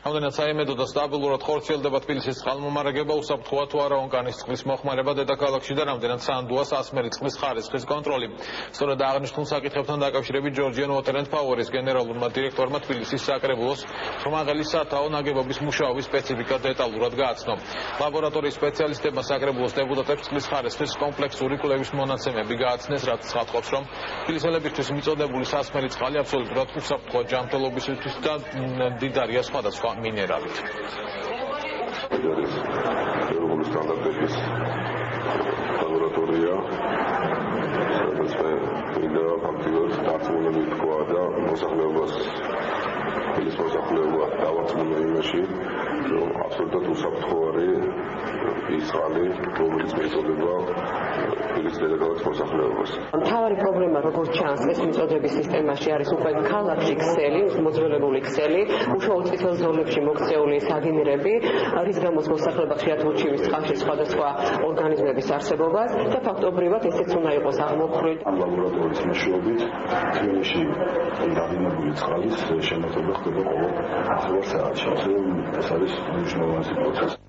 Რამდენად საიმედო და სტაბილურად ხორციელდება თბილისის წყალმომარაგება, უსაფრთხოა თუ არა ონკანის წყლის მოხმარება დედაქალაქში და რამდენად სანდუა სასმელი წყლის ხარისხის კონტროლი. სწორედ აღნიშნულ საკითხებთან დაკავშირებით Georgian Water and Power-ის გენერალურმა დირექტორმა თბილისის საკრებულოს ხრომაღელის სათაო ნაგებობის მუშაობის სპეციფიკა დეტალურად გააცნო. ლაბორატორიის სპეციალისტებმა საკრებულოს დეპუტატებს წყლის ხარისხის კომპლექსური კვლევის მონაცემები გააცნეს, რაც ცხადყოფს, რომ თბილისელებისთვის მიწოდებული სასმელი წყალი აბსოლუტურად უსაფრთხოა ჯანმრთელობისთვის და მდიდარია სხვადასხვა მინერალით. ევროპული სტანდარტების ლაბორატორია, სადაც მინდა ფაქტიურად დარწმუნებით თქვა და მოსახლეობას თბილისის მოსახლეობა დავარწმუნა იმაში, რომ აბსოლუტურად უსაფრთხო არის ის წყალი, რომელიც მიეწოდება თბილისის დედაქალაქის მოსახლეობას. მთავარი პრობლემა, როგორც ჩანს, ეს მიწოდების სისტემაში არის უკვე ქალაქში ქსელი, მოძველებული ქსელი, უშუალო წითელ ზოლებში მოქცეული საგენერები, რის გამოც მოსახლეობა ხშირად უჩივის წყალში სხვადასხვა ორგანიზმების არსებობას და ფაქტობრივად ესეც უნდა იყოს აღმოფხვრილი. ლაბორატორიის მეშვეობით თბილისში დაგინებული წყალის შემოწმება ხდება ყოველ 10 საათში. ეს არის მნიშვნელოვანი პროცესი.